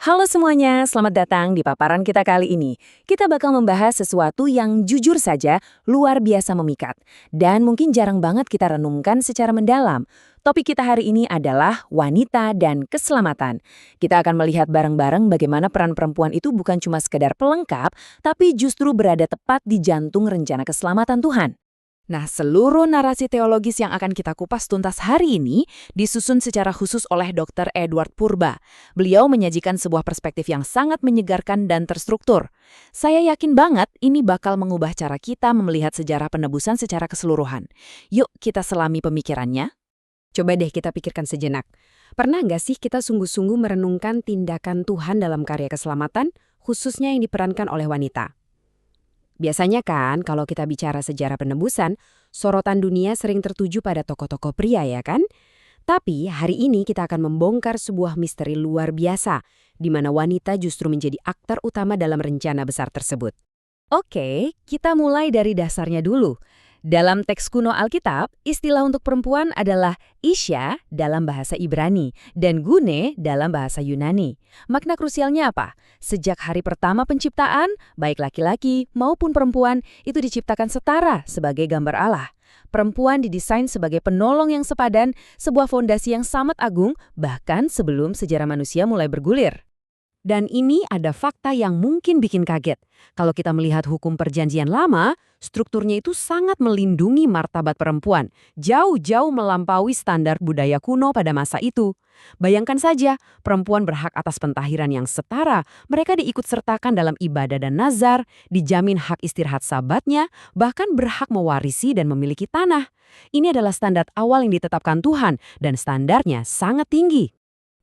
Halo semuanya, selamat datang di paparan kita kali ini. Kita bakal membahas sesuatu yang jujur saja luar biasa memikat. Dan mungkin jarang banget kita renungkan secara mendalam. Topik kita hari ini adalah wanita dan keselamatan. Kita akan melihat bareng-bareng bagaimana peran perempuan itu bukan cuma sekedar pelengkap, tapi justru berada tepat di jantung rencana keselamatan Tuhan. Nah, seluruh narasi teologis yang akan kita kupas tuntas hari ini disusun secara khusus oleh Dr. Edward Purba. Beliau menyajikan sebuah perspektif yang sangat menyegarkan dan terstruktur. Saya yakin banget ini bakal mengubah cara kita melihat sejarah penebusan secara keseluruhan. Yuk kita selami pemikirannya. Coba deh kita pikirkan sejenak. Pernah nggak sih kita sungguh-sungguh merenungkan tindakan Tuhan dalam karya keselamatan, khususnya yang diperankan oleh wanita? Biasanya kan kalau kita bicara sejarah penebusan, sorotan dunia sering tertuju pada tokoh-tokoh pria ya kan? Tapi hari ini kita akan membongkar sebuah misteri luar biasa, di mana wanita justru menjadi aktor utama dalam rencana besar tersebut. Oke, kita mulai dari dasarnya dulu. Dalam teks kuno Alkitab, istilah untuk perempuan adalah Isya dalam bahasa Ibrani dan Gune dalam bahasa Yunani. Makna krusialnya apa? Sejak hari pertama penciptaan, baik laki-laki maupun perempuan itu diciptakan setara sebagai gambar Allah. Perempuan didesain sebagai penolong yang sepadan, sebuah fondasi yang sangat agung bahkan sebelum sejarah manusia mulai bergulir. Dan ini ada fakta yang mungkin bikin kaget. Kalau kita melihat hukum perjanjian lama, strukturnya itu sangat melindungi martabat perempuan, jauh-jauh melampaui standar budaya kuno pada masa itu. Bayangkan saja, perempuan berhak atas pentahiran yang setara, mereka diikutsertakan dalam ibadah dan nazar, dijamin hak istirahat sabatnya, bahkan berhak mewarisi dan memiliki tanah. Ini adalah standar awal yang ditetapkan Tuhan, dan standarnya sangat tinggi.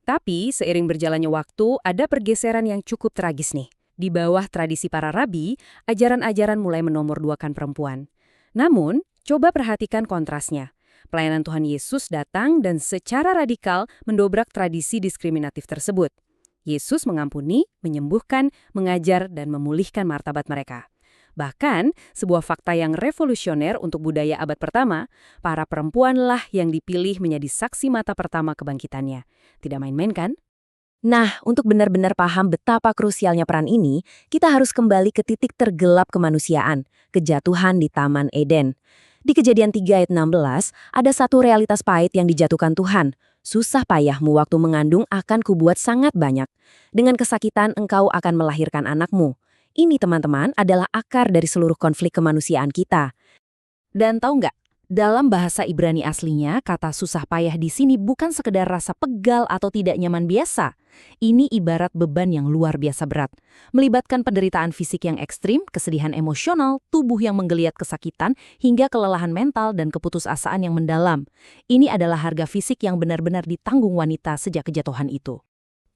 Tapi seiring berjalannya waktu, ada pergeseran yang cukup tragis nih. Di bawah tradisi para rabi, ajaran-ajaran mulai menomorduakan perempuan. Namun, coba perhatikan kontrasnya. Pelayanan Tuhan Yesus datang dan secara radikal mendobrak tradisi diskriminatif tersebut. Yesus mengampuni, menyembuhkan, mengajar, dan memulihkan martabat mereka. Bahkan, sebuah fakta yang revolusioner untuk budaya abad pertama, para perempuanlah yang dipilih menjadi saksi mata pertama kebangkitannya. Tidak main-main kan? Nah, untuk benar-benar paham betapa krusialnya peran ini, kita harus kembali ke titik tergelap kemanusiaan, kejatuhan di Taman Eden. Di Kejadian 3 ayat 16, ada satu realitas pahit yang dijatuhkan Tuhan. Susah payahmu waktu mengandung akan kubuat sangat banyak. Dengan kesakitan engkau akan melahirkan anakmu. Ini teman-teman adalah akar dari seluruh konflik kemanusiaan kita. Dan tahu nggak? Dalam bahasa Ibrani aslinya, kata susah payah di sini bukan sekedar rasa pegal atau tidak nyaman biasa. Ini ibarat beban yang luar biasa berat. Melibatkan penderitaan fisik yang ekstrim, kesedihan emosional, tubuh yang menggeliat kesakitan, hingga kelelahan mental dan keputusasaan yang mendalam. Ini adalah harga fisik yang benar-benar ditanggung wanita sejak kejatuhan itu.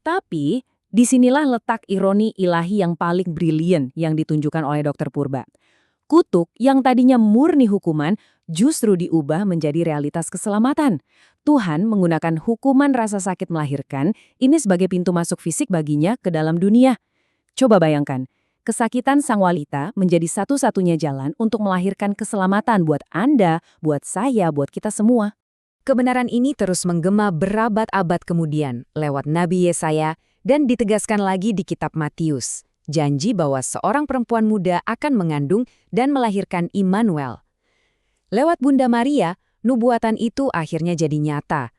Tapi, disinilah letak ironi ilahi yang paling brilian yang ditunjukkan oleh Dr. Purba. Kutuk yang tadinya murni hukuman justru diubah menjadi realitas keselamatan. Tuhan menggunakan hukuman rasa sakit melahirkan ini sebagai pintu masuk fisik baginya ke dalam dunia. Coba bayangkan, kesakitan sang wanita menjadi satu-satunya jalan untuk melahirkan keselamatan buat Anda, buat saya, buat kita semua. Kebenaran ini terus menggema berabad-abad kemudian lewat Nabi Yesaya dan ditegaskan lagi di kitab Matius. Janji bahwa seorang perempuan muda akan mengandung dan melahirkan Immanuel. Lewat Bunda Maria, nubuatan itu akhirnya jadi nyata.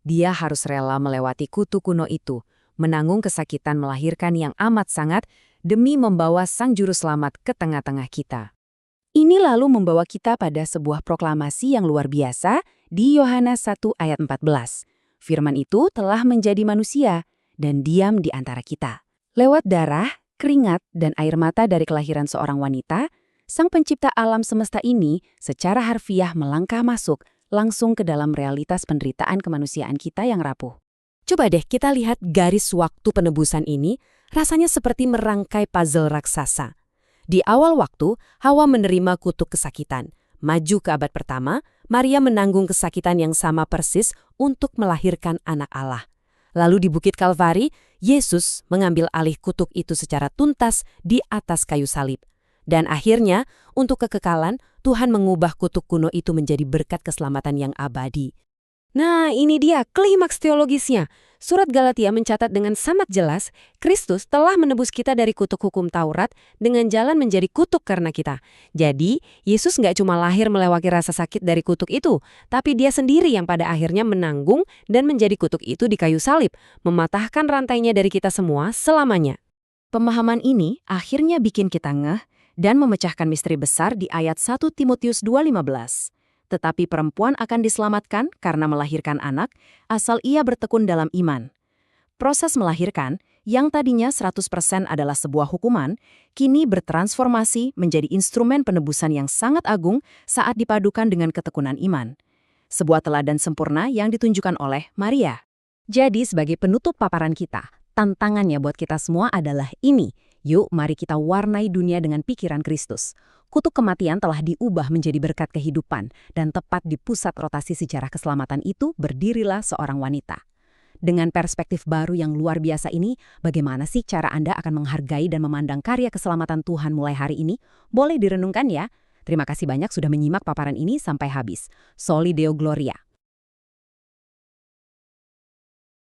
Dia harus rela melewati kutu kuno itu, menanggung kesakitan melahirkan yang amat sangat demi membawa Sang Juru Selamat ke tengah-tengah kita. Ini lalu membawa kita pada sebuah proklamasi yang luar biasa di Yohanes 1 ayat 14. Firman itu telah menjadi manusia dan diam di antara kita. Lewat darah, keringat, dan air mata dari kelahiran seorang wanita, Sang Pencipta alam semesta ini secara harfiah melangkah masuk langsung ke dalam realitas penderitaan kemanusiaan kita yang rapuh. Coba deh kita lihat garis waktu penebusan ini, rasanya seperti merangkai puzzle raksasa. Di awal waktu, Hawa menerima kutuk kesakitan. Maju ke abad pertama, Maria menanggung kesakitan yang sama persis untuk melahirkan anak Allah. Lalu di Bukit Kalvari, Yesus mengambil alih kutuk itu secara tuntas di atas kayu salib. Dan akhirnya, untuk kekekalan, Tuhan mengubah kutuk kuno itu menjadi berkat keselamatan yang abadi. Nah, ini dia klimaks teologisnya. Surat Galatia mencatat dengan sangat jelas, Kristus telah menebus kita dari kutuk hukum Taurat dengan jalan menjadi kutuk karena kita. Jadi, Yesus nggak cuma lahir melewati rasa sakit dari kutuk itu, tapi dia sendiri yang pada akhirnya menanggung dan menjadi kutuk itu di kayu salib, mematahkan rantainya dari kita semua selamanya. Pemahaman ini akhirnya bikin kita ngeh dan memecahkan misteri besar di ayat 1 Timotius 2:15. Tetapi perempuan akan diselamatkan karena melahirkan anak, asal ia bertekun dalam iman. Proses melahirkan, yang tadinya 100% adalah sebuah hukuman, kini bertransformasi menjadi instrumen penebusan yang sangat agung saat dipadukan dengan ketekunan iman. Sebuah teladan sempurna yang ditunjukkan oleh Maria. Jadi sebagai penutup paparan kita, tantangannya buat kita semua adalah ini. Yuk, mari kita warnai dunia dengan pikiran Kristus. Kutuk kematian telah diubah menjadi berkat kehidupan, dan tepat di pusat rotasi sejarah keselamatan itu berdirilah seorang wanita. Dengan perspektif baru yang luar biasa ini, bagaimana sih cara Anda akan menghargai dan memandang karya keselamatan Tuhan mulai hari ini? Boleh direnungkan ya. Terima kasih banyak sudah menyimak paparan ini sampai habis. Soli Deo Gloria.